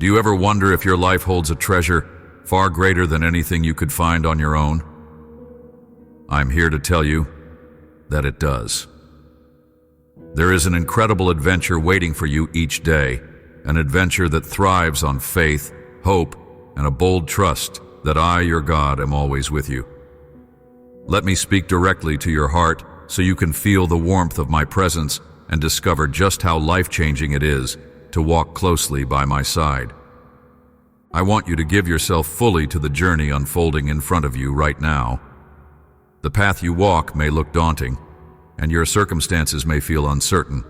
Do you ever wonder if your life holds a treasure far greater than anything you could find on your own? I'm here to tell you that it does. There is an incredible adventure waiting for you each day, an adventure that thrives on faith, hope, and a bold trust that I, your God, am always with you. Let me speak directly to your heart so you can feel the warmth of my presence and discover just how life-changing it is to walk closely by my side. I want you to give yourself fully to the journey unfolding in front of you right now. The path you walk may look daunting, and your circumstances may feel uncertain,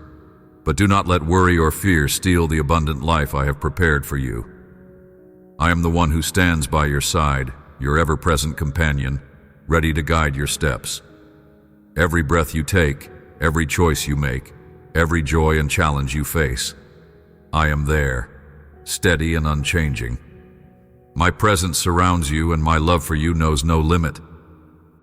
but do not let worry or fear steal the abundant life I have prepared for you. I am the one who stands by your side, your ever-present companion, ready to guide your steps. Every breath you take, every choice you make, every joy and challenge you face, I am there, steady and unchanging. My presence surrounds you and my love for you knows no limit.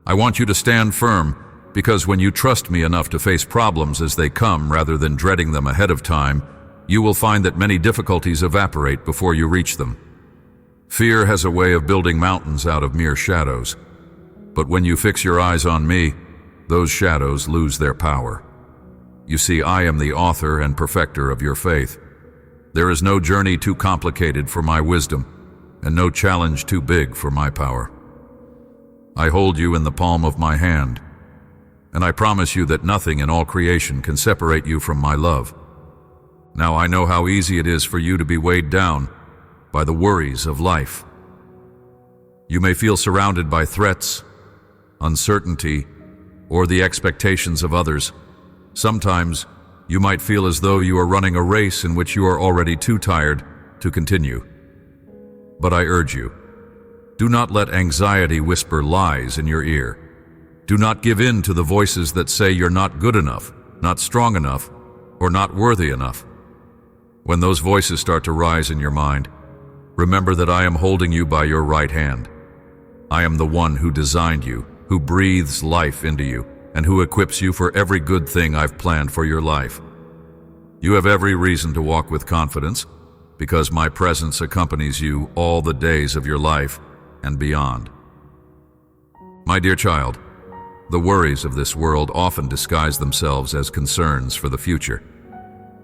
I want you to stand firm, because when you trust me enough to face problems as they come rather than dreading them ahead of time, you will find that many difficulties evaporate before you reach them. Fear has a way of building mountains out of mere shadows, but when you fix your eyes on me, those shadows lose their power. You see, I am the author and perfecter of your faith. There is no journey too complicated for my wisdom, and no challenge too big for my power. I hold you in the palm of my hand, and I promise you that nothing in all creation can separate you from my love. Now I know how easy it is for you to be weighed down by the worries of life. You may feel surrounded by threats, uncertainty, or the expectations of others. Sometimes you might feel as though you are running a race in which you are already too tired to continue. But I urge you, do not let anxiety whisper lies in your ear. Do not give in to the voices that say you're not good enough, not strong enough, or not worthy enough. When those voices start to rise in your mind, remember that I am holding you by your right hand. I am the one who designed you, who breathes life into you, and who equips you for every good thing I've planned for your life. You have every reason to walk with confidence, because my presence accompanies you all the days of your life and beyond. My dear child, the worries of this world often disguise themselves as concerns for the future.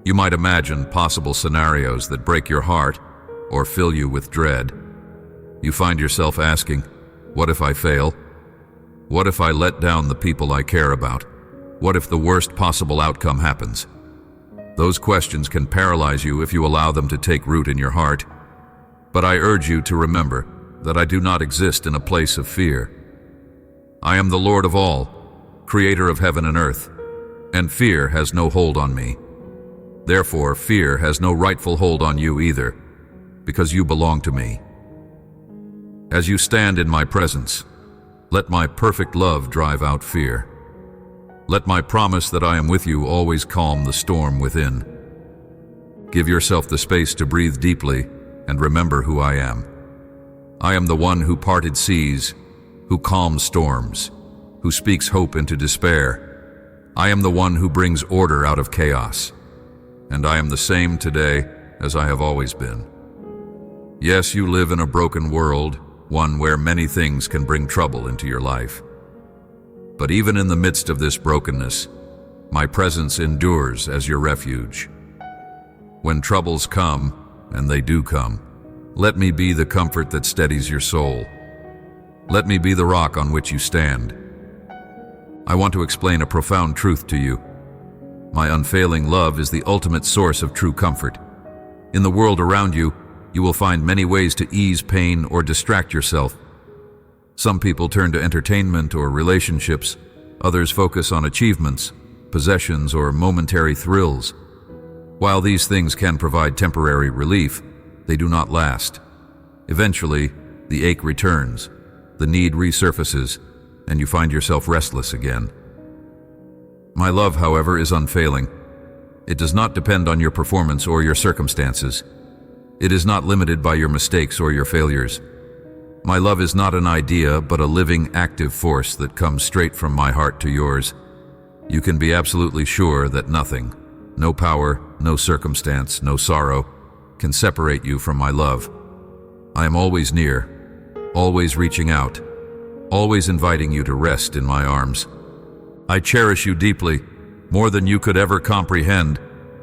You might imagine possible scenarios that break your heart or fill you with dread. You find yourself asking, what if I fail? What if I let down the people I care about? What if the worst possible outcome happens? Those questions can paralyze you if you allow them to take root in your heart. But I urge you to remember that I do not exist in a place of fear. I am the Lord of all, creator of heaven and earth, and fear has no hold on me. Therefore, fear has no rightful hold on you either, because you belong to me. As you stand in my presence, let my perfect love drive out fear. Let my promise that I am with you always calm the storm within. Give yourself the space to breathe deeply and remember who I am. I am the one who parted seas, who calms storms, who speaks hope into despair. I am the one who brings order out of chaos. And I am the same today as I have always been. Yes, you live in a broken world, one where many things can bring trouble into your life. But even in the midst of this brokenness, my presence endures as your refuge. When troubles come, and they do come, let me be the comfort that steadies your soul. Let me be the rock on which you stand. I want to explain a profound truth to you. My unfailing love is the ultimate source of true comfort. In the world around you, you will find many ways to ease pain or distract yourself. Some people turn to entertainment or relationships. Others focus on achievements, possessions, or momentary thrills. While these things can provide temporary relief, they do not last. Eventually, the ache returns, the need resurfaces, and you find yourself restless again. My love, however, is unfailing. It does not depend on your performance or your circumstances. It is not limited by your mistakes or your failures. My love is not an idea, but a living, active force that comes straight from my heart to yours. You can be absolutely sure that nothing, no power, no circumstance, no sorrow, can separate you from my love. I am always near, always reaching out, always inviting you to rest in my arms. I cherish you deeply, more than you could ever comprehend,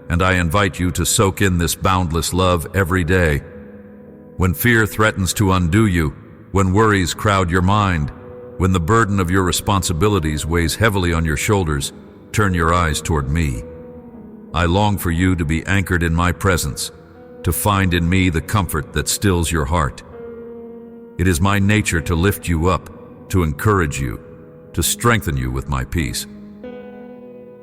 and I invite you to soak in this boundless love every day. When fear threatens to undo you, when worries crowd your mind, when the burden of your responsibilities weighs heavily on your shoulders, turn your eyes toward me. I long for you to be anchored in my presence, to find in me the comfort that stills your heart. It is my nature to lift you up, to encourage you, to strengthen you with my peace.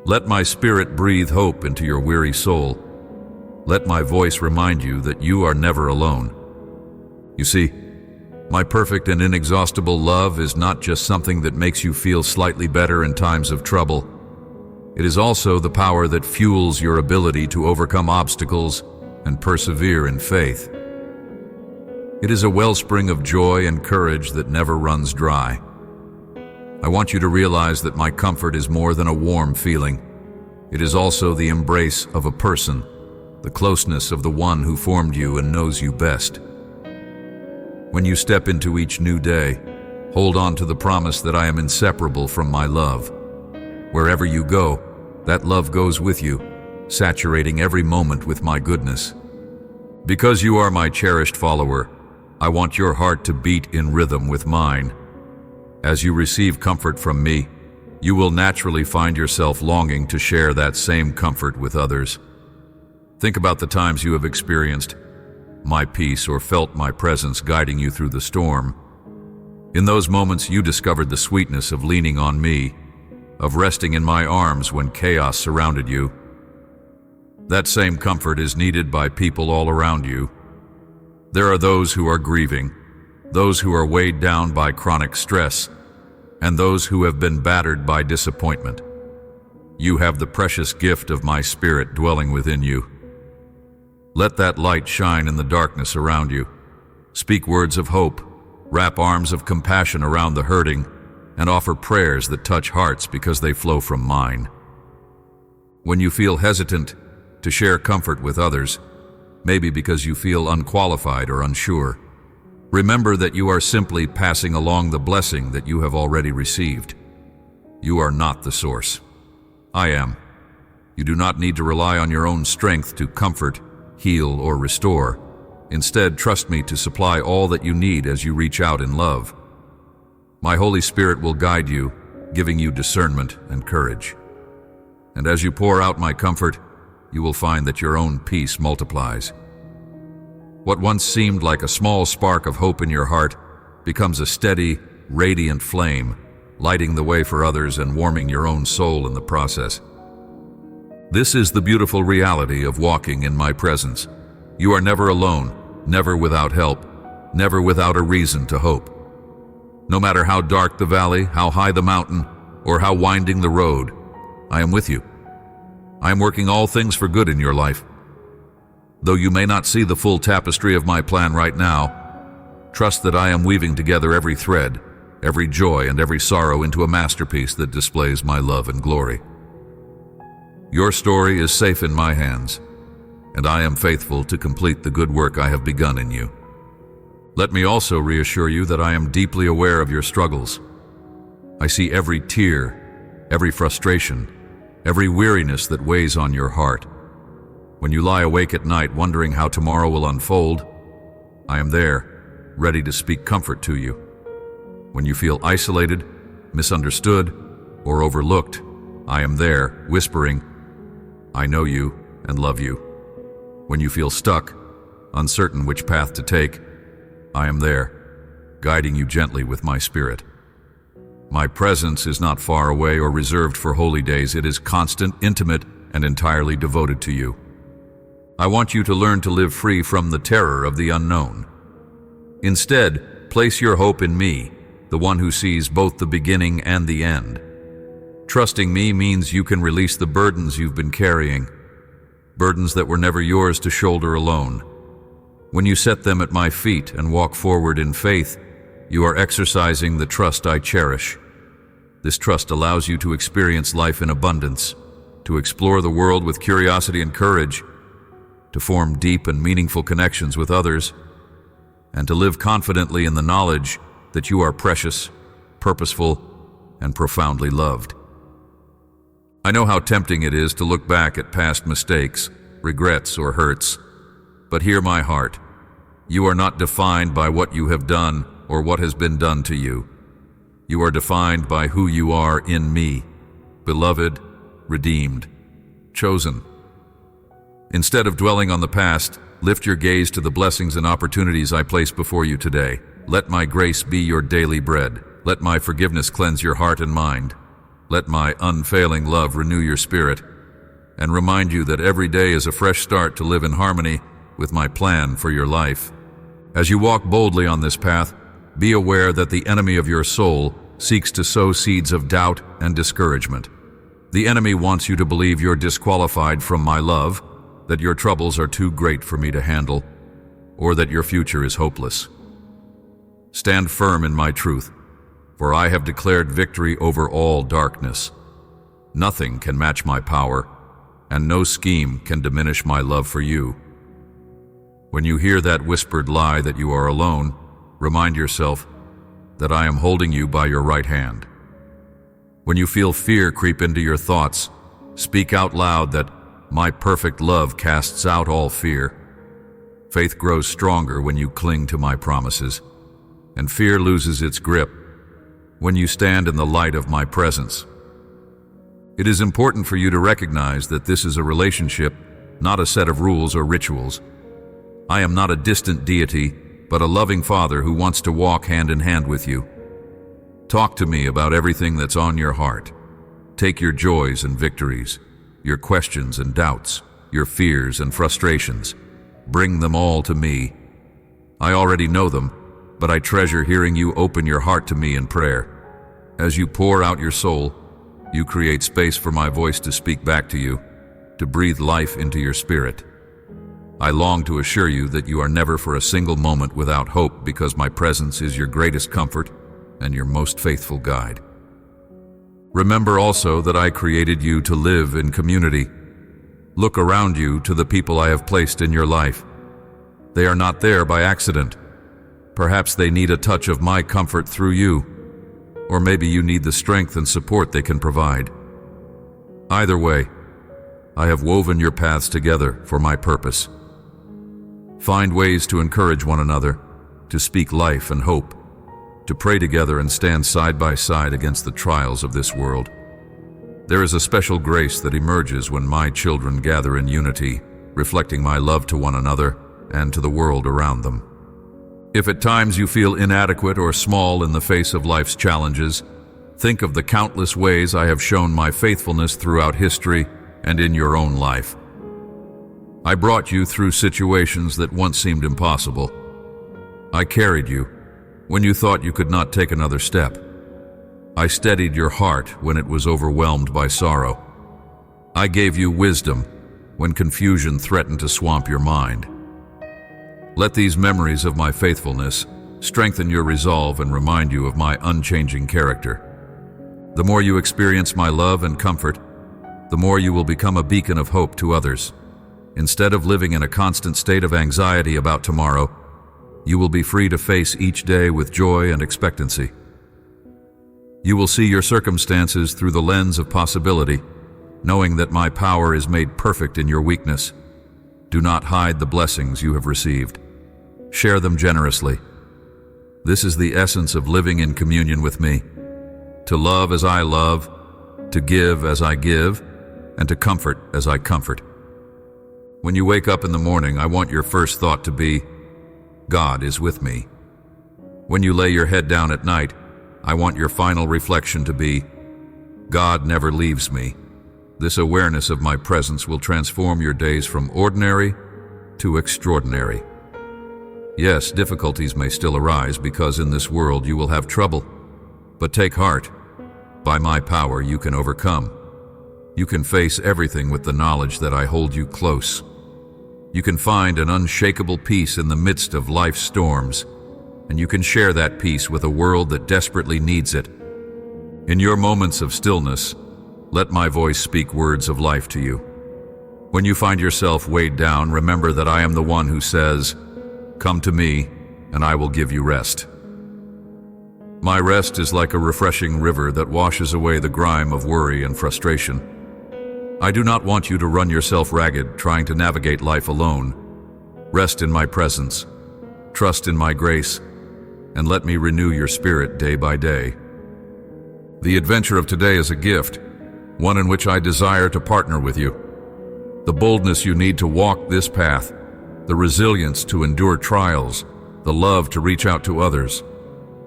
Let my spirit breathe hope into your weary soul. Let my voice remind you that you are never alone. You see, my perfect and inexhaustible love is not just something that makes you feel slightly better in times of trouble. It is also the power that fuels your ability to overcome obstacles and persevere in faith. It is a wellspring of joy and courage that never runs dry. I want you to realize that my comfort is more than a warm feeling. It is also the embrace of a person, the closeness of the one who formed you and knows you best. When you step into each new day, hold on to the promise that I am inseparable from my love. Wherever you go, that love goes with you, saturating every moment with my goodness. Because you are my cherished follower, I want your heart to beat in rhythm with mine. As you receive comfort from me, you will naturally find yourself longing to share that same comfort with others. Think about the times you have experienced my peace or felt my presence guiding you through the storm. In those moments, you discovered the sweetness of leaning on me, of resting in my arms when chaos surrounded you. That same comfort is needed by people all around you. There are those who are grieving, those who are weighed down by chronic stress, and those who have been battered by disappointment. You have the precious gift of my spirit dwelling within you. Let that light shine in the darkness around you. Speak words of hope, wrap arms of compassion around the hurting, and offer prayers that touch hearts because they flow from mine. When you feel hesitant to share comfort with others, maybe because you feel unqualified or unsure, remember that you are simply passing along the blessing that you have already received. You are not the source. I am. You do not need to rely on your own strength to comfort, heal, or restore. Instead, trust me to supply all that you need as you reach out in love. My Holy Spirit will guide you, giving you discernment and courage. And as you pour out my comfort, you will find that your own peace multiplies. What once seemed like a small spark of hope in your heart becomes a steady, radiant flame, lighting the way for others and warming your own soul in the process. This is the beautiful reality of walking in my presence. You are never alone, never without help, never without a reason to hope. No matter how dark the valley, how high the mountain, or how winding the road, I am with you. I am working all things for good in your life. Though you may not see the full tapestry of my plan right now, trust that I am weaving together every thread, every joy and every sorrow into a masterpiece that displays my love and glory. Your story is safe in my hands, and I am faithful to complete the good work I have begun in you. Let me also reassure you that I am deeply aware of your struggles. I see every tear, every frustration, every weariness that weighs on your heart. When you lie awake at night wondering how tomorrow will unfold, I am there, ready to speak comfort to you. When you feel isolated, misunderstood, or overlooked, I am there, whispering, I know you and love you. When you feel stuck, uncertain which path to take, I am there, guiding you gently with my spirit. My presence is not far away or reserved for holy days. It is constant, intimate, and entirely devoted to you. I want you to learn to live free from the terror of the unknown. Instead, place your hope in me, the one who sees both the beginning and the end. Trusting me means you can release the burdens you've been carrying, burdens that were never yours to shoulder alone. When you set them at my feet and walk forward in faith, you are exercising the trust I cherish. This trust allows you to experience life in abundance, to explore the world with curiosity and courage, to form deep and meaningful connections with others, and to live confidently in the knowledge that you are precious, purposeful, and profoundly loved. I know how tempting it is to look back at past mistakes, regrets, or hurts, but hear my heart. You are not defined by what you have done or what has been done to you. You are defined by who you are in me, beloved, redeemed, chosen. Instead of dwelling on the past, lift your gaze to the blessings and opportunities I place before you today. Let my grace be your daily bread. Let my forgiveness cleanse your heart and mind. Let my unfailing love renew your spirit and remind you that every day is a fresh start to live in harmony with my plan for your life. As you walk boldly on this path, be aware that the enemy of your soul seeks to sow seeds of doubt and discouragement. The enemy wants you to believe you're disqualified from my love, that your troubles are too great for me to handle, or that your future is hopeless. Stand firm in my truth, for I have declared victory over all darkness. Nothing can match my power, and no scheme can diminish my love for you. When you hear that whispered lie that you are alone, remind yourself that I am holding you by your right hand. When you feel fear creep into your thoughts, speak out loud that my perfect love casts out all fear. Faith grows stronger when you cling to my promises, and fear loses its grip when you stand in the light of my presence. It is important for you to recognize that this is a relationship, not a set of rules or rituals. I am not a distant deity, but a loving Father who wants to walk hand in hand with you. Talk to me about everything that's on your heart. Take your joys and victories, your questions and doubts, your fears and frustrations. Bring them all to me. I already know them, but I treasure hearing you open your heart to me in prayer. As you pour out your soul, you create space for my voice to speak back to you, to breathe life into your spirit. I long to assure you that you are never for a single moment without hope, because my presence is your greatest comfort and your most faithful guide. Remember also that I created you to live in community. Look around you to the people I have placed in your life. They are not there by accident. Perhaps they need a touch of my comfort through you, or maybe you need the strength and support they can provide. Either way, I have woven your paths together for my purpose. Find ways to encourage one another, to speak life and hope, to pray together and stand side by side against the trials of this world. There is a special grace that emerges when my children gather in unity, reflecting my love to one another and to the world around them. If at times you feel inadequate or small in the face of life's challenges, think of the countless ways I have shown my faithfulness throughout history and in your own life. I brought you through situations that once seemed impossible. I carried you when you thought you could not take another step. I steadied your heart when it was overwhelmed by sorrow. I gave you wisdom when confusion threatened to swamp your mind. Let these memories of my faithfulness strengthen your resolve and remind you of my unchanging character. The more you experience my love and comfort, the more you will become a beacon of hope to others. Instead of living in a constant state of anxiety about tomorrow, you will be free to face each day with joy and expectancy. You will see your circumstances through the lens of possibility, knowing that my power is made perfect in your weakness. Do not hide the blessings you have received. Share them generously. This is the essence of living in communion with me. To love as I love, to give as I give, and to comfort as I comfort. When you wake up in the morning, I want your first thought to be, God is with me. When you lay your head down at night, I want your final reflection to be, God never leaves me. This awareness of my presence will transform your days from ordinary to extraordinary. Yes, difficulties may still arise, because in this world you will have trouble. But take heart. By my power you can overcome. You can face everything with the knowledge that I hold you close. You can find an unshakable peace in the midst of life's storms, and you can share that peace with a world that desperately needs it. In your moments of stillness, let my voice speak words of life to you. When you find yourself weighed down, remember that I am the one who says, "Come to me, and I will give you rest." My rest is like a refreshing river that washes away the grime of worry and frustration. I do not want you to run yourself ragged trying to navigate life alone. Rest in my presence, trust in my grace, and let me renew your spirit day by day. The adventure of today is a gift, one in which I desire to partner with you. The boldness you need to walk this path, the resilience to endure trials, the love to reach out to others,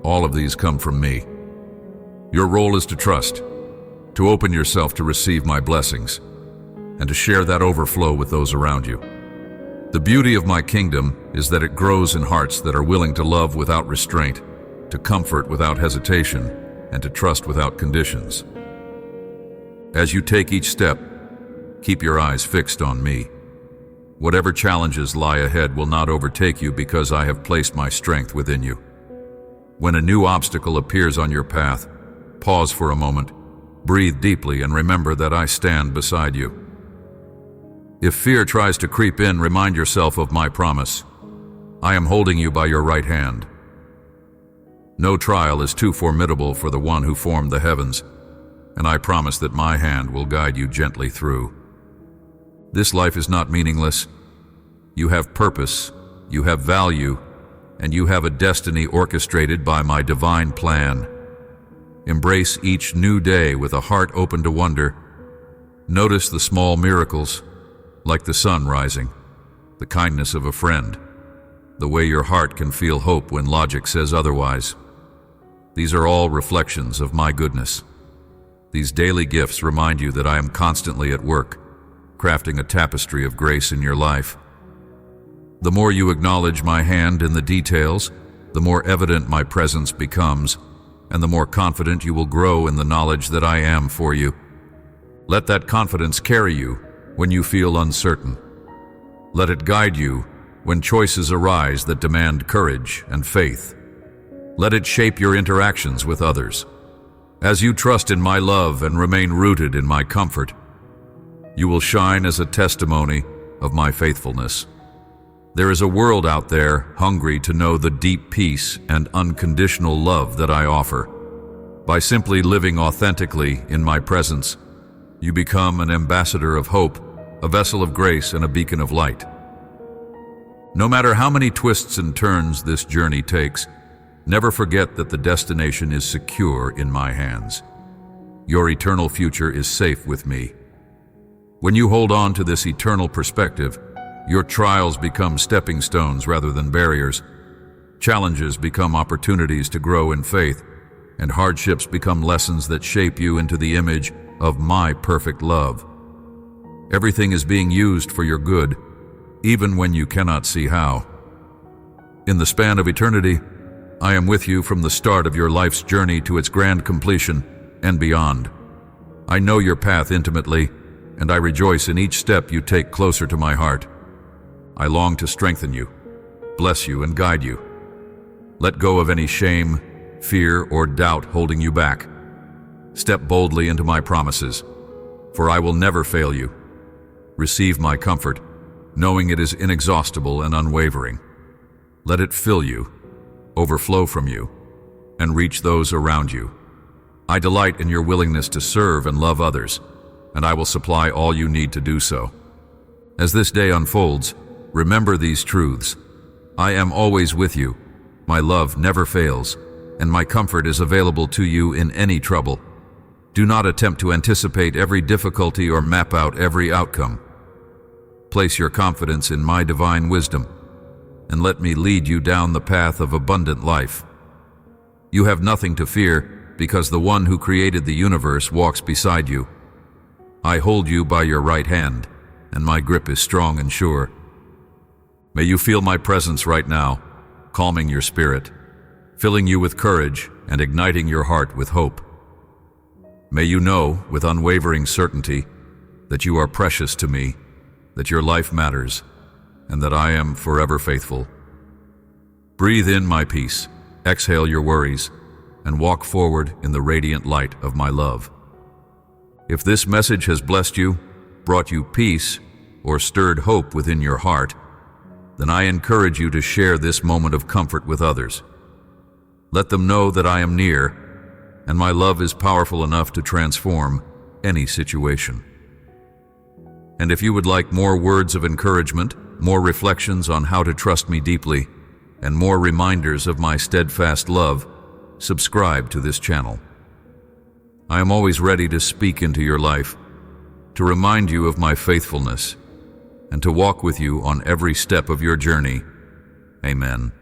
all of these come from me. Your role is to trust, to open yourself to receive my blessings, and to share that overflow with those around you. The beauty of my kingdom is that it grows in hearts that are willing to love without restraint, to comfort without hesitation, and to trust without conditions. As you take each step, keep your eyes fixed on me. Whatever challenges lie ahead will not overtake you because I have placed my strength within you. When a new obstacle appears on your path, pause for a moment, breathe deeply, and remember that I stand beside you. If fear tries to creep in, remind yourself of my promise. I am holding you by your right hand. No trial is too formidable for the one who formed the heavens, and I promise that my hand will guide you gently through. This life is not meaningless. You have purpose, you have value, and you have a destiny orchestrated by my divine plan. Embrace each new day with a heart open to wonder. Notice the small miracles, like the sun rising, the kindness of a friend, the way your heart can feel hope when logic says otherwise. These are all reflections of my goodness. These daily gifts remind you that I am constantly at work, crafting a tapestry of grace in your life. The more you acknowledge my hand in the details, the more evident my presence becomes, and the more confident you will grow in the knowledge that I am for you. Let that confidence carry you when you feel uncertain. Let it guide you when choices arise that demand courage and faith. Let it shape your interactions with others. As you trust in my love and remain rooted in my comfort, you will shine as a testimony of my faithfulness. There is a world out there hungry to know the deep peace and unconditional love that I offer. By simply living authentically in my presence, you become an ambassador of hope, a vessel of grace, and a beacon of light. No matter how many twists and turns this journey takes, never forget that the destination is secure in my hands. Your eternal future is safe with me. When you hold on to this eternal perspective, your trials become stepping stones rather than barriers. Challenges become opportunities to grow in faith, and hardships become lessons that shape you into the image of my perfect love. Everything is being used for your good, even when you cannot see how. In the span of eternity, I am with you from the start of your life's journey to its grand completion and beyond. I know your path intimately, and I rejoice in each step you take closer to my heart. I long to strengthen you, bless you, and guide you. Let go of any shame, fear, or doubt holding you back. Step boldly into my promises, for I will never fail you. Receive my comfort, knowing it is inexhaustible and unwavering. Let it fill you, overflow from you, and reach those around you. I delight in your willingness to serve and love others, and I will supply all you need to do so. As this day unfolds, remember these truths. I am always with you. My love never fails, and my comfort is available to you in any trouble. Do not attempt to anticipate every difficulty or map out every outcome. Place your confidence in my divine wisdom, and let me lead you down the path of abundant life. You have nothing to fear because the one who created the universe walks beside you. I hold you by your right hand, and my grip is strong and sure. May you feel my presence right now, calming your spirit, filling you with courage and igniting your heart with hope. May you know with unwavering certainty that you are precious to me, that your life matters, and that I am forever faithful. Breathe in my peace, exhale your worries, and walk forward in the radiant light of my love. If this message has blessed you, brought you peace, or stirred hope within your heart, then I encourage you to share this moment of comfort with others. Let them know that I am near, and my love is powerful enough to transform any situation. And if you would like more words of encouragement, more reflections on how to trust me deeply, and more reminders of my steadfast love, subscribe to this channel. I am always ready to speak into your life, to remind you of my faithfulness, and to walk with you on every step of your journey. Amen.